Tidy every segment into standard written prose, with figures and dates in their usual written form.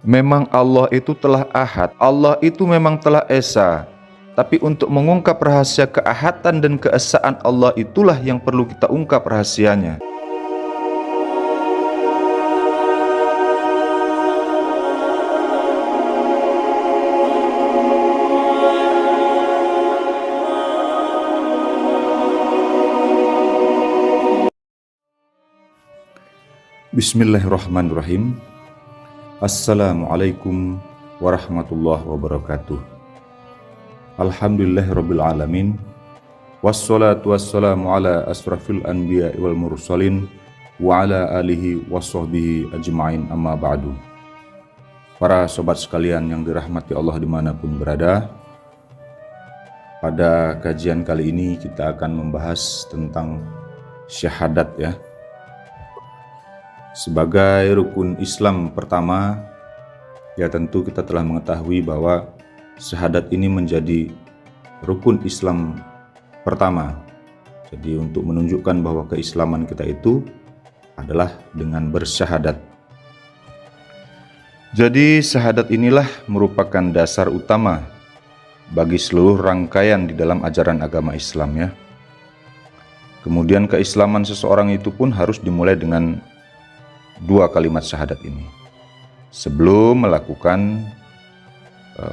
Memang Allah itu telah ahad, Allah itu memang telah esa. Tapi untuk mengungkap rahasia keahatan dan keesaan Allah itulah yang perlu kita ungkap rahasianya. Bismillahirrahmanirrahim. Assalamualaikum warahmatullahi wabarakatuh. Alhamdulillahirabbil alamin. Wassalatu wassalamu ala asrafil anbiya wal mursalin wa ala alihi washabbihi ajma'in, amma ba'du. Para sobat sekalian yang dirahmati Allah dimanapun berada, pada kajian kali ini kita akan membahas tentang syahadat ya. Sebagai rukun Islam pertama, ya tentu kita telah mengetahui bahwa syahadat ini menjadi rukun Islam pertama. Jadi untuk menunjukkan bahwa keislaman kita itu adalah dengan bersyahadat. Jadi syahadat inilah merupakan dasar utama bagi seluruh rangkaian di dalam ajaran agama Islam ya. Kemudian keislaman seseorang itu pun harus dimulai dengan dua kalimat syahadat ini sebelum melakukan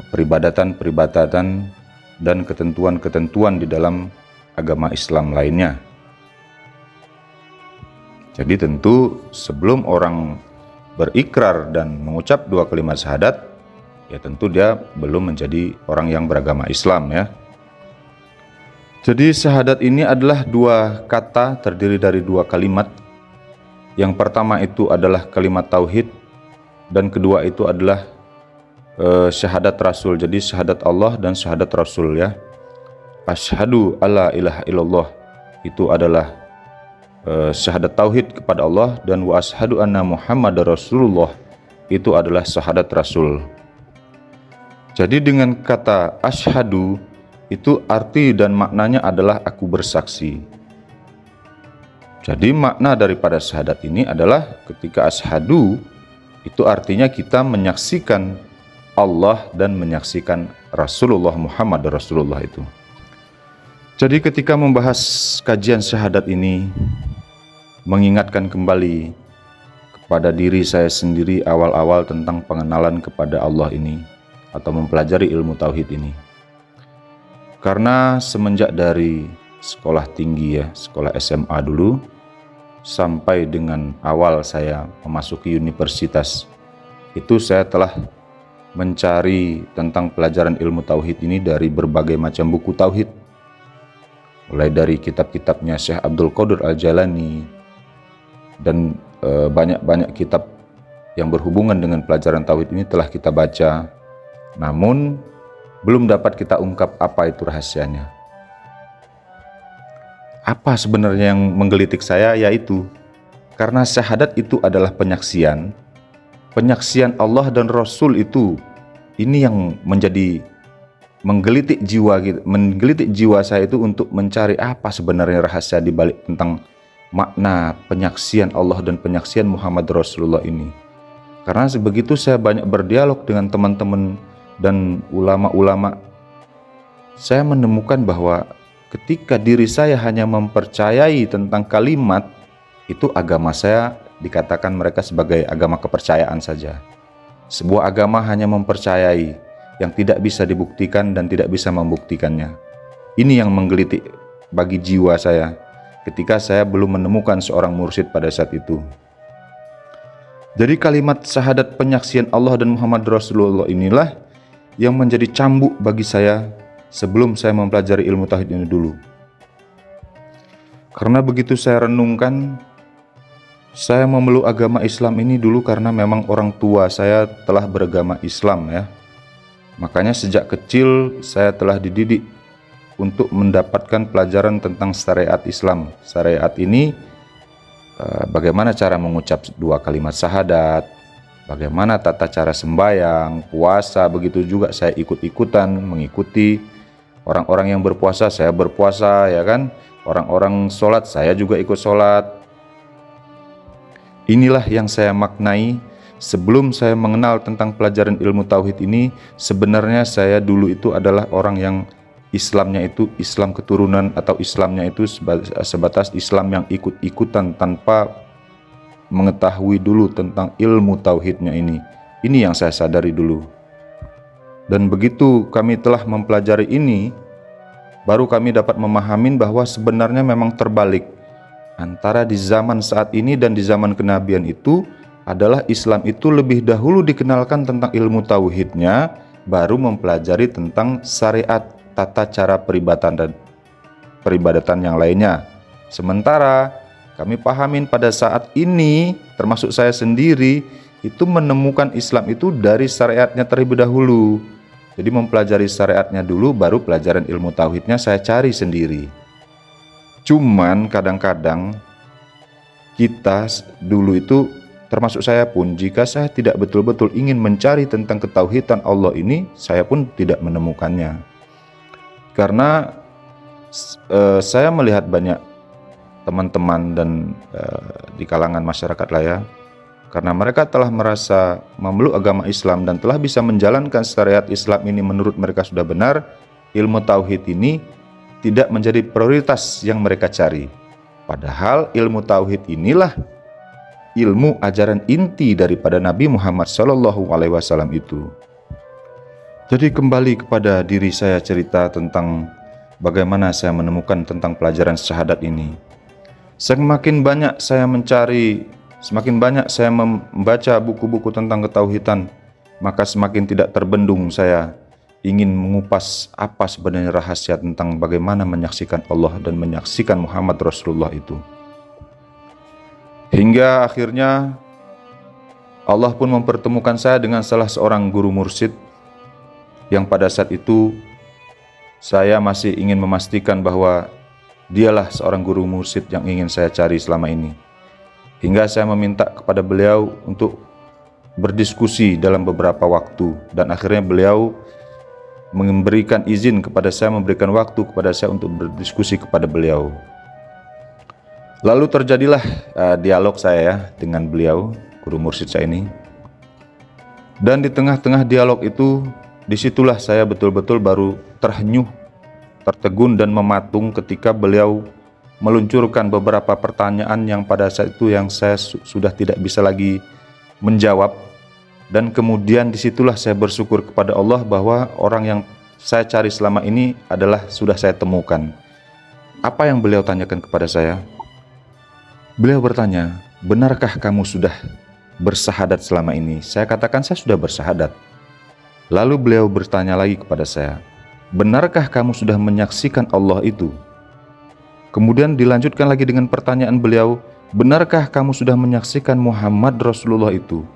peribadatan dan ketentuan-ketentuan di dalam agama Islam lainnya. Jadi tentu sebelum orang berikrar dan mengucap dua kalimat syahadat, ya tentu dia belum menjadi orang yang beragama Islam ya. Jadi syahadat ini adalah dua kata terdiri dari dua kalimat. Yang pertama itu adalah kalimat tauhid, dan kedua itu adalah syahadat Rasul. Jadi syahadat Allah dan syahadat Rasul ya. Asyhadu alla ilaha illallah itu adalah syahadat tauhid kepada Allah, dan wa asyhadu anna Muhammadar Rasulullah itu adalah syahadat Rasul. Jadi dengan kata asyhadu itu arti dan maknanya adalah aku bersaksi. Jadi makna daripada syahadat ini adalah ketika asyhadu itu artinya kita menyaksikan Allah dan menyaksikan Rasulullah Muhammad Rasulullah itu. Jadi ketika membahas kajian syahadat ini, mengingatkan kembali kepada diri saya sendiri awal-awal tentang pengenalan kepada Allah ini atau mempelajari ilmu tauhid ini. Karena semenjak dari sekolah tinggi ya, sekolah SMA dulu, sampai dengan awal saya memasuki universitas, itu saya telah mencari tentang pelajaran ilmu tauhid ini dari berbagai macam buku tauhid, mulai dari kitab-kitabnya Syekh Abdul Qadir Al-Jailani dan banyak-banyak kitab yang berhubungan dengan pelajaran tauhid ini telah kita baca, namun belum dapat kita ungkap apa itu rahasianya. Apa sebenarnya yang menggelitik saya, yaitu karena syahadat itu adalah penyaksian Allah dan Rasul itu, ini yang menjadi menggelitik jiwa saya itu untuk mencari apa sebenarnya rahasia di balik tentang makna penyaksian Allah dan penyaksian Muhammad Rasulullah ini. Karena sebegitu saya banyak berdialog dengan teman-teman dan ulama-ulama, saya menemukan bahwa ketika diri saya hanya mempercayai tentang kalimat, itu agama saya dikatakan mereka sebagai agama kepercayaan saja. Sebuah agama hanya mempercayai yang tidak bisa dibuktikan dan tidak bisa membuktikannya. Ini yang menggelitik bagi jiwa saya ketika saya belum menemukan seorang mursyid pada saat itu. Jadi kalimat syahadat penyaksian Allah dan Muhammad Rasulullah inilah yang menjadi cambuk bagi saya sebelum saya mempelajari ilmu tauhid ini dulu. Karena begitu saya renungkan, saya memeluk agama Islam ini dulu karena memang orang tua saya telah beragama Islam ya. Makanya sejak kecil saya telah dididik untuk mendapatkan pelajaran tentang syariat Islam. Syariat ini bagaimana cara mengucap dua kalimat syahadat, bagaimana tata cara sembahyang, puasa, begitu juga saya ikut-ikutan mengikuti orang-orang yang berpuasa, saya berpuasa ya kan. Orang-orang sholat, saya juga ikut sholat. Inilah yang saya maknai sebelum saya mengenal tentang pelajaran ilmu tauhid ini, sebenarnya saya dulu itu adalah orang yang Islamnya itu Islam keturunan, atau Islamnya itu sebatas Islam yang ikut-ikutan tanpa mengetahui dulu tentang ilmu tauhidnya ini. Ini yang saya sadari dulu. Dan begitu kami telah mempelajari ini, baru kami dapat memahami bahwa sebenarnya memang terbalik. Antara di zaman saat ini dan di zaman kenabian itu adalah Islam itu lebih dahulu dikenalkan tentang ilmu tauhidnya, baru mempelajari tentang syariat, tata cara peribadatan yang lainnya. Sementara kami pahamin pada saat ini, termasuk saya sendiri, itu menemukan Islam itu dari syariatnya terlebih dahulu. Jadi mempelajari syariatnya dulu, baru pelajaran ilmu tauhidnya saya cari sendiri. Cuman kadang-kadang kita dulu itu, termasuk saya pun, jika saya tidak betul-betul ingin mencari tentang ketauhidan Allah ini, saya pun tidak menemukannya. Karena saya melihat banyak teman-teman dan di kalangan masyarakat lah ya, karena mereka telah merasa memeluk agama Islam dan telah bisa menjalankan syariat Islam ini menurut mereka sudah benar, ilmu tauhid ini tidak menjadi prioritas yang mereka cari. Padahal ilmu tauhid inilah ilmu ajaran inti daripada Nabi Muhammad SAW itu. Jadi kembali kepada diri saya, cerita tentang bagaimana saya menemukan tentang pelajaran syahadat ini. Semakin banyak saya mencari, semakin banyak saya membaca buku-buku tentang ketauhidan, maka semakin tidak terbendung saya ingin mengupas apa sebenarnya rahasia tentang bagaimana menyaksikan Allah dan menyaksikan Muhammad Rasulullah itu. Hingga akhirnya Allah pun mempertemukan saya dengan salah seorang guru mursyid yang pada saat itu saya masih ingin memastikan bahwa dialah seorang guru mursyid yang ingin saya cari selama ini. Hingga saya meminta kepada beliau untuk berdiskusi dalam beberapa waktu, dan akhirnya beliau memberikan izin kepada saya, memberikan waktu kepada saya untuk berdiskusi kepada beliau. Lalu terjadilah dialog saya dengan beliau, guru mursyid saya ini. Dan di tengah-tengah dialog itu, disitulah saya betul-betul baru terhenyuh, tertegun dan mematung ketika beliau meluncurkan beberapa pertanyaan yang pada saat itu yang saya sudah tidak bisa lagi menjawab. Dan kemudian disitulah saya bersyukur kepada Allah bahwa orang yang saya cari selama ini adalah sudah saya temukan. Apa yang beliau tanyakan kepada saya? Beliau bertanya, benarkah kamu sudah bersahadat selama ini? Saya katakan saya sudah bersahadat. Lalu beliau bertanya lagi kepada saya, benarkah kamu sudah menyaksikan Allah itu? Kemudian dilanjutkan lagi dengan pertanyaan beliau, benarkah kamu sudah menyaksikan Muhammad Rasulullah itu?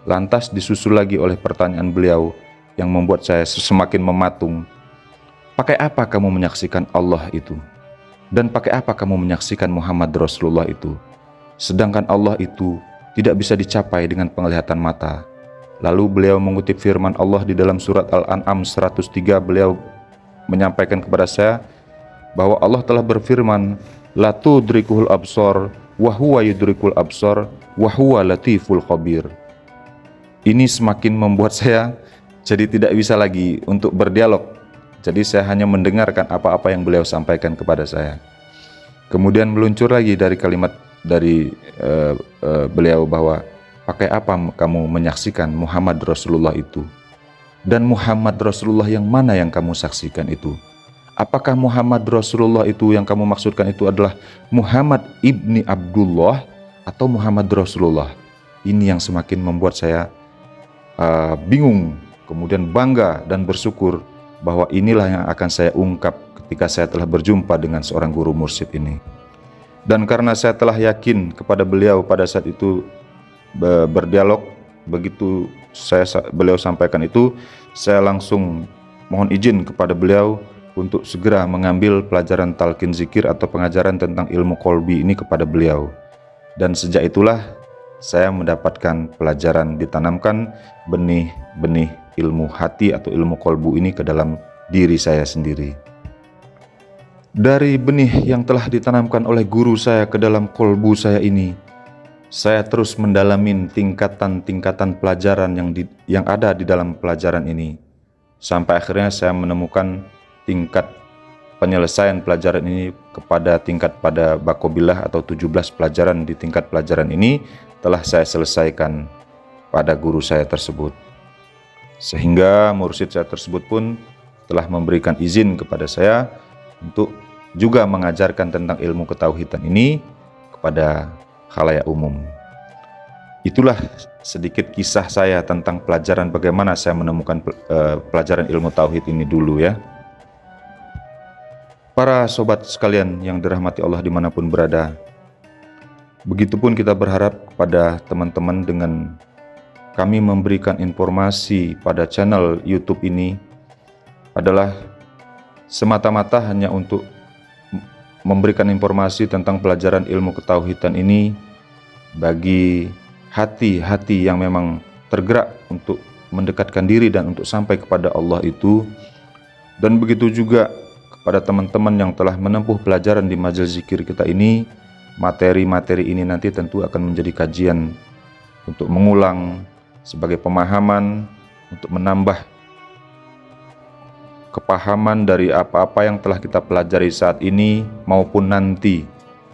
Lantas disusul lagi oleh pertanyaan beliau yang membuat saya semakin mematung. Pakai apa kamu menyaksikan Allah itu? Dan pakai apa kamu menyaksikan Muhammad Rasulullah itu? Sedangkan Allah itu tidak bisa dicapai dengan penglihatan mata. Lalu beliau mengutip firman Allah di dalam surat Al-An'am 103, beliau menyampaikan kepada saya bahwa Allah telah berfirman, la tudrikuhul absar wa huwa yudrikul absar wa huwa latiful khabir. Ini semakin membuat saya jadi tidak bisa lagi untuk berdialog. Jadi saya hanya mendengarkan apa-apa yang beliau sampaikan kepada saya. Kemudian meluncur lagi dari kalimat dari beliau bahwa pakai apa kamu menyaksikan Muhammad Rasulullah itu? Dan Muhammad Rasulullah yang mana yang kamu saksikan itu? Apakah Muhammad Rasulullah itu yang kamu maksudkan itu adalah Muhammad ibni Abdullah atau Muhammad Rasulullah? Ini yang semakin membuat saya bingung, kemudian bangga dan bersyukur bahwa inilah yang akan saya ungkap ketika saya telah berjumpa dengan seorang guru mursyid ini. Dan karena saya telah yakin kepada beliau pada saat itu berdialog, begitu beliau sampaikan itu, saya langsung mohon izin kepada beliau untuk segera mengambil pelajaran talqin zikir atau pengajaran tentang ilmu kolbi ini kepada beliau. Dan sejak itulah saya mendapatkan pelajaran, ditanamkan benih-benih ilmu hati atau ilmu kolbu ini ke dalam diri saya sendiri. Dari benih yang telah ditanamkan oleh guru saya ke dalam kolbu saya ini, saya terus mendalami tingkatan-tingkatan pelajaran yang ada di dalam pelajaran ini. Sampai akhirnya saya menemukan tingkat penyelesaian pelajaran ini pada Bakobilah atau 17 pelajaran di tingkat pelajaran ini telah saya selesaikan pada guru saya tersebut. Sehingga mursyid saya tersebut pun telah memberikan izin kepada saya untuk juga mengajarkan tentang ilmu ketauhidan ini kepada khalayak umum. Itulah sedikit kisah saya tentang pelajaran bagaimana saya menemukan pelajaran ilmu tauhid ini dulu ya. Para sobat sekalian yang dirahmati Allah dimanapun berada, begitupun kita berharap kepada teman-teman dengan kami memberikan informasi pada channel YouTube ini adalah semata-mata hanya untuk memberikan informasi tentang pelajaran ilmu ketauhidan ini bagi hati-hati yang memang tergerak untuk mendekatkan diri dan untuk sampai kepada Allah itu. Dan begitu juga kepada teman-teman yang telah menempuh pelajaran di majelis zikir kita ini, materi-materi ini nanti tentu akan menjadi kajian untuk mengulang sebagai pemahaman, untuk menambah kepahaman dari apa-apa yang telah kita pelajari saat ini maupun nanti.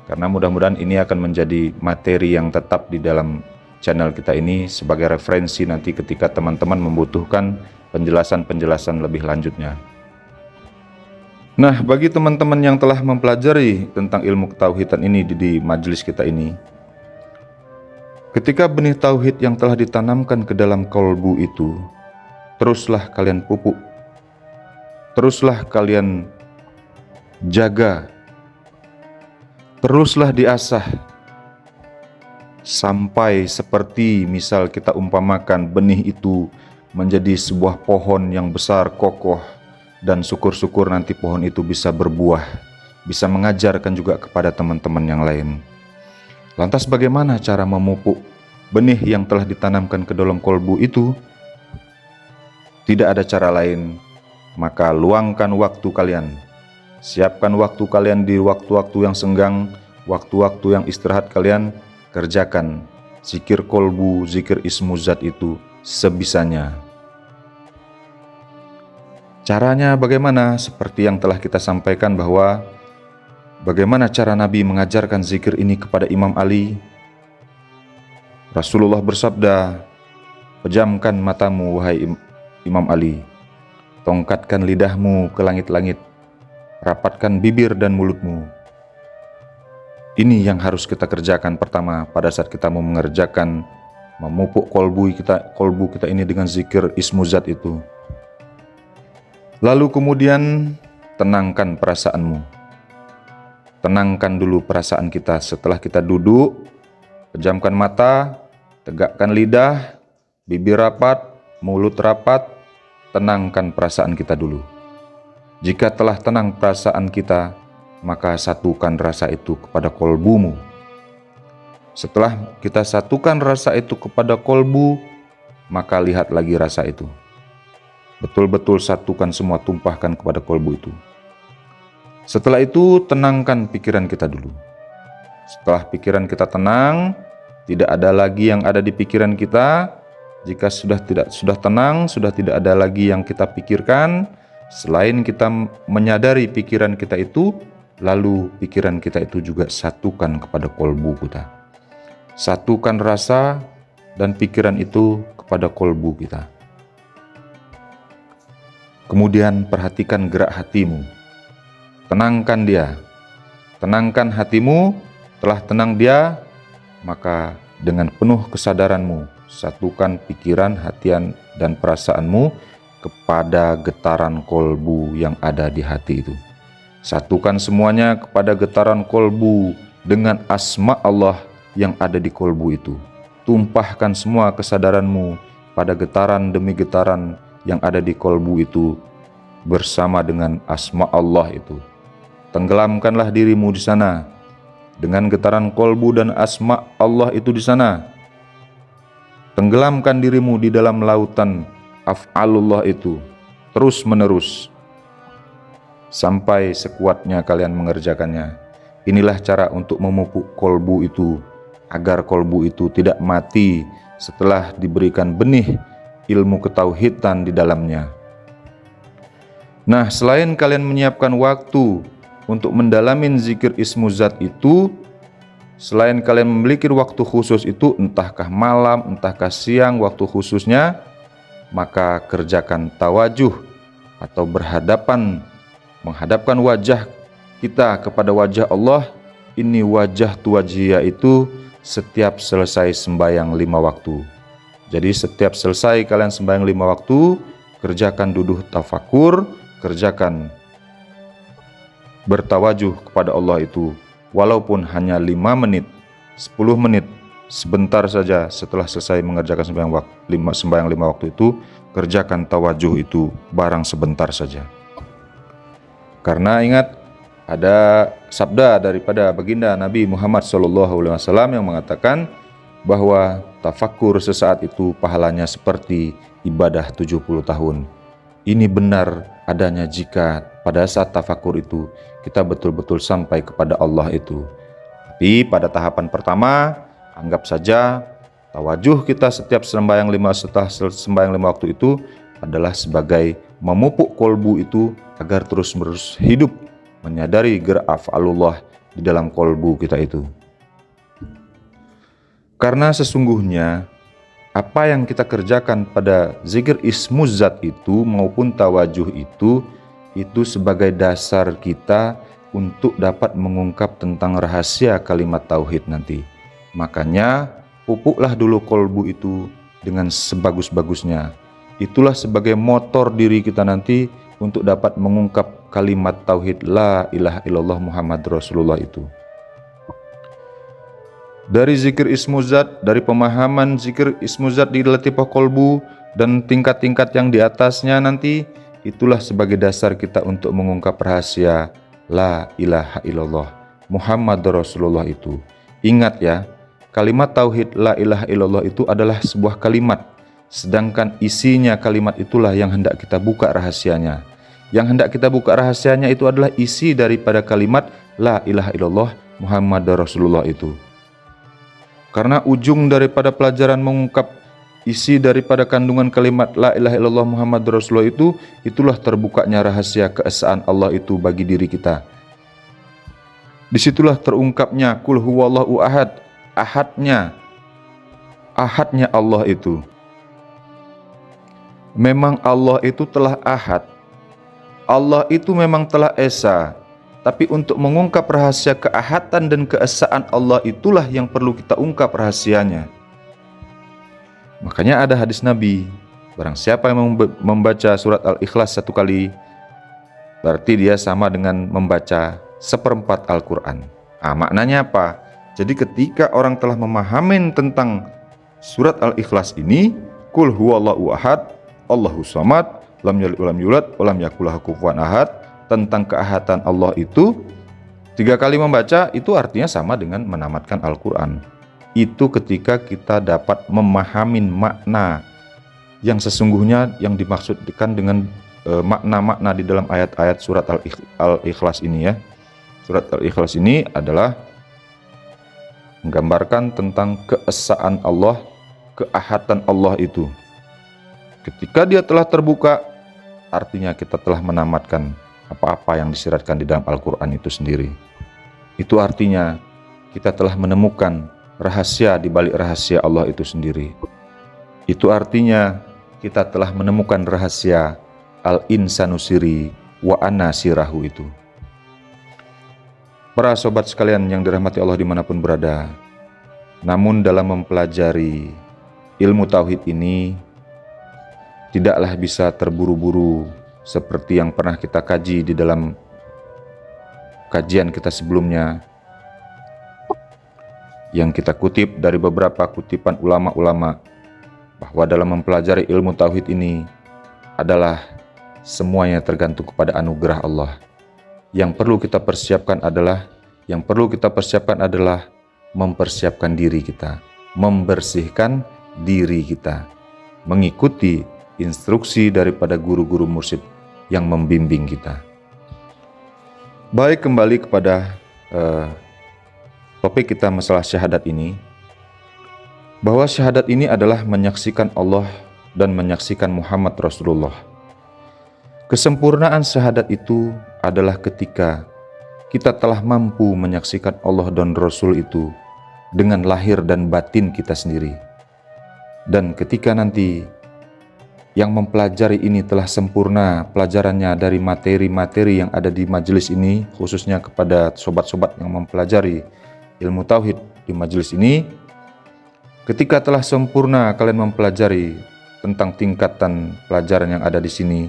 Karena mudah-mudahan ini akan menjadi materi yang tetap di dalam channel kita ini sebagai referensi nanti ketika teman-teman membutuhkan penjelasan-penjelasan lebih lanjutnya. Nah, bagi teman-teman yang telah mempelajari tentang ilmu ketauhidan ini di majelis kita ini, ketika benih tauhid yang telah ditanamkan ke dalam kolbu itu, teruslah kalian pupuk, teruslah kalian jaga, teruslah diasah, sampai seperti misal kita umpamakan benih itu menjadi sebuah pohon yang besar, kokoh, dan syukur-syukur nanti pohon itu bisa berbuah, bisa mengajarkan juga kepada teman-teman yang lain. Lantas bagaimana cara memupuk benih yang telah ditanamkan ke dalam kolbu itu? Tidak ada cara lain, maka luangkan waktu kalian. Siapkan waktu kalian di waktu-waktu yang senggang, waktu-waktu yang istirahat kalian, kerjakan zikir kolbu, zikir ismu zat itu sebisanya. Caranya bagaimana? Seperti yang telah kita sampaikan bahwa bagaimana cara Nabi mengajarkan zikir ini kepada Imam Ali. Rasulullah bersabda, "Pejamkan matamu wahai Imam Ali, tongkatkan lidahmu ke langit-langit, rapatkan bibir dan mulutmu." Ini yang harus kita kerjakan pertama pada saat kita mau mengerjakan, memupuk kolbu kita ini dengan zikir ismu zat itu. Lalu kemudian tenangkan perasaanmu. Tenangkan dulu perasaan kita setelah kita duduk, pejamkan mata, tegakkan lidah, bibir rapat, mulut rapat, tenangkan perasaan kita dulu. Jika telah tenang perasaan kita, maka satukan rasa itu kepada kolbumu. Setelah kita satukan rasa itu kepada kolbu, maka lihat lagi rasa itu. Betul-betul satukan semua, tumpahkan kepada kolbu itu. Setelah itu tenangkan pikiran kita dulu. Setelah pikiran kita tenang, tidak ada lagi yang ada di pikiran kita. Jika sudah tenang, sudah tidak ada lagi yang kita pikirkan, selain kita menyadari pikiran kita itu, lalu pikiran kita itu juga satukan kepada kolbu kita. Satukan rasa dan pikiran itu kepada kolbu kita. Kemudian perhatikan gerak hatimu. Tenangkan dia. Tenangkan hatimu. Telah tenang dia, maka dengan penuh kesadaranmu, satukan pikiran, hatian, dan perasaanmu kepada getaran kolbu yang ada di hati itu. Satukan semuanya kepada getaran kolbu dengan asma Allah yang ada di kolbu itu. Tumpahkan semua kesadaranmu pada getaran demi getaran yang ada di kolbu itu bersama dengan asma Allah itu. Tenggelamkanlah dirimu di sana dengan getaran kolbu dan asma Allah itu di sana. Tenggelamkan dirimu di dalam lautan af'alullah itu terus menerus sampai sekuatnya kalian mengerjakannya. Inilah cara untuk memupuk kolbu itu agar kolbu itu tidak mati setelah diberikan benih ilmu ketauhidan di dalamnya. Nah, selain kalian menyiapkan waktu untuk mendalami zikir ismu zat itu, selain kalian memiliki waktu khusus itu, entahkah malam, entahkah siang waktu khususnya, maka kerjakan tawajuh atau menghadapkan wajah kita kepada wajah Allah. Ini wajah tuwajiyah itu setiap selesai sembahyang 5 waktu. Jadi setiap selesai kalian sembahyang 5 waktu, kerjakan duduh tafakur, kerjakan bertawajuh kepada Allah itu, walaupun hanya 5 menit, 10 menit, sebentar saja setelah selesai mengerjakan sembahyang 5 waktu itu, kerjakan tawajuh itu barang sebentar saja. Karena ingat, ada sabda daripada baginda Nabi Muhammad SAW yang mengatakan bahwa tafakur sesaat itu pahalanya seperti ibadah 70 tahun. Ini benar adanya jika pada saat tafakur itu kita betul-betul sampai kepada Allah itu. Tapi pada tahapan pertama, anggap saja tawajuh kita setiap sembahyang 5 waktu itu adalah sebagai memupuk kolbu itu agar terus-menerus hidup, menyadari gerak af'alullah di dalam kolbu kita itu. Karena sesungguhnya apa yang kita kerjakan pada zikir ismu zat itu maupun tawajuh itu sebagai dasar kita untuk dapat mengungkap tentang rahasia kalimat tauhid nanti. Makanya pupuklah dulu kolbu itu dengan sebagus-bagusnya. Itulah sebagai motor diri kita nanti untuk dapat mengungkap kalimat tauhid la ilaha illallah Muhammad Rasulullah itu. Dari zikir ismu zat, dari pemahaman zikir ismu zat di latifah kolbu dan tingkat-tingkat yang di atasnya nanti, itulah sebagai dasar kita untuk mengungkap rahasia la ilaha illallah Muhammad Rasulullah itu. Ingat ya, kalimat tauhid la ilaha illallah itu adalah sebuah kalimat, sedangkan isinya kalimat itulah yang hendak kita buka rahasianya. Yang hendak kita buka rahasianya itu adalah isi daripada kalimat la ilaha illallah Muhammad Rasulullah itu. Karena ujung daripada pelajaran mengungkap isi daripada kandungan kalimat la ilaha illallah Muhammad Rasulullah itu, itulah terbukanya rahasia keesaan Allah itu bagi diri kita. Disitulah terungkapnya kul huwallahu ahad, ahadnya Allah itu. Memang Allah itu telah ahad, Allah itu memang telah esa, tapi untuk mengungkap rahasia keahatan dan keesaan Allah itulah yang perlu kita ungkap rahasianya. Makanya ada hadis Nabi, barang siapa yang membaca surat Al-Ikhlas 1 kali, berarti dia sama dengan membaca 1/4 Al-Quran. Maknanya apa? Jadi ketika orang telah memahami tentang surat Al-Ikhlas ini, kul huwallahu ahad, Allahu samad, lam yalid walam yulad walam yakul lahu kufuwan ahad, tentang keahatan Allah itu 3 kali membaca, itu artinya sama dengan menamatkan Al-Quran. Itu ketika kita dapat memahami makna yang sesungguhnya yang dimaksudkan dengan makna-makna di dalam ayat-ayat surat Al-Ikhlas ini ya. Surat Al-Ikhlas ini adalah menggambarkan tentang keesaan Allah, keahatan Allah itu. Ketika dia telah terbuka, artinya kita telah menamatkan apa-apa yang disyaratkan di dalam Al-Quran itu sendiri. Itu artinya kita telah menemukan rahasia di balik rahasia Allah itu sendiri. Itu artinya kita telah menemukan rahasia al-insanu siri wa ana sirahu itu. Para sobat sekalian yang dirahmati Allah dimanapun berada, namun dalam mempelajari ilmu tauhid ini tidaklah bisa terburu-buru seperti yang pernah kita kaji di dalam kajian kita sebelumnya, yang kita kutip dari beberapa kutipan ulama-ulama, bahwa dalam mempelajari ilmu tauhid ini adalah semuanya tergantung kepada anugerah Allah. Yang perlu kita persiapkan adalah mempersiapkan diri kita, membersihkan diri kita, mengikuti instruksi daripada guru-guru mursyid yang membimbing kita. Baik, kembali kepada topik kita masalah syahadat ini. bahwa syahadat ini adalah menyaksikan Allah dan menyaksikan Muhammad Rasulullah. Kesempurnaan syahadat itu adalah ketika kita telah mampu menyaksikan Allah dan Rasul itu dengan lahir dan batin kita sendiri. Dan ketika nanti yang mempelajari ini telah sempurna pelajarannya dari materi-materi yang ada di majelis ini, khususnya kepada sobat-sobat yang mempelajari ilmu tauhid di majelis ini, ketika telah sempurna kalian mempelajari tentang tingkatan pelajaran yang ada di sini,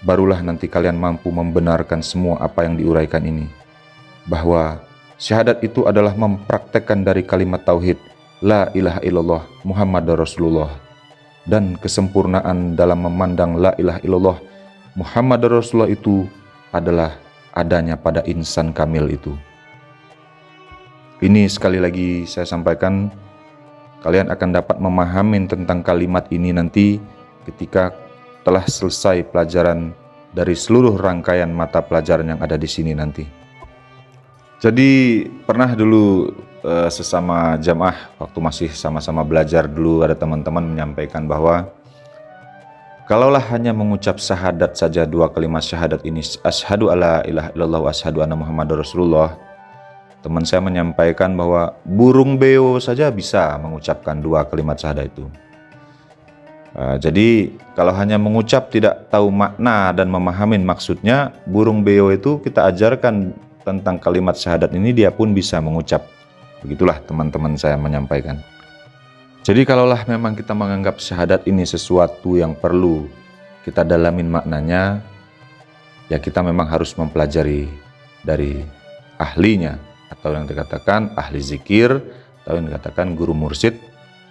barulah nanti kalian mampu membenarkan semua apa yang diuraikan ini, bahwa syahadat itu adalah mempraktekkan dari kalimat tauhid la ilaha illallah Muhammad Rasulullah. Dan kesempurnaan dalam memandang la ilaha illallah Muhammad Rasulullah itu adalah adanya pada insan kamil itu. Ini sekali lagi saya sampaikan, kalian akan dapat memahami tentang kalimat ini nanti ketika telah selesai pelajaran dari seluruh rangkaian mata pelajaran yang ada di sini nanti. Jadi pernah dulu sesama jamaah waktu masih sama-sama belajar dulu, ada teman-teman menyampaikan bahwa kalaulah hanya mengucap syahadat saja, dua kalimat syahadat ini, asyhadu alla ilaha illallah wa asyhadu anna muhammadar rasulullah, teman saya menyampaikan bahwa burung beo saja bisa mengucapkan dua kalimat syahadat itu. Jadi kalau hanya mengucap tidak tahu makna dan memahami maksudnya, burung beo itu kita ajarkan tentang kalimat syahadat ini, dia pun bisa mengucap. Begitulah teman-teman saya menyampaikan. Jadi kalaulah memang kita menganggap syahadat ini sesuatu yang perlu kita dalamin maknanya, ya kita memang harus mempelajari dari ahlinya, atau yang dikatakan ahli zikir, atau yang dikatakan guru mursyid,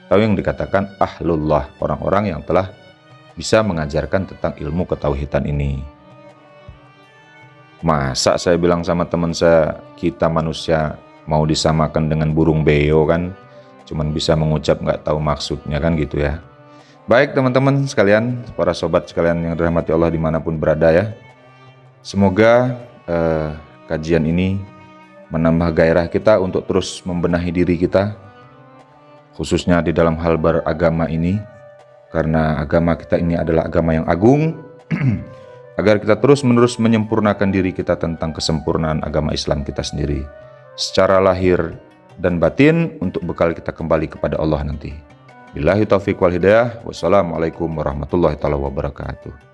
atau yang dikatakan ahlullah, orang-orang yang telah bisa mengajarkan tentang ilmu ketauhidan ini. Masa saya bilang sama teman saya, kita manusia mau disamakan dengan burung beo kan, cuman bisa mengucap nggak tahu maksudnya kan gitu ya. Baik teman-teman sekalian, para sobat sekalian yang dirahmati Allah dimanapun berada ya, semoga kajian ini menambah gairah kita untuk terus membenahi diri kita, khususnya di dalam hal beragama ini, karena agama kita ini adalah agama yang agung. Agar kita terus-menerus menyempurnakan diri kita tentang kesempurnaan agama Islam kita sendiri secara lahir dan batin, untuk bekal kita kembali kepada Allah nanti. Billahi taufiq wal hidayah. Wassalamualaikum warahmatullahi wabarakatuh.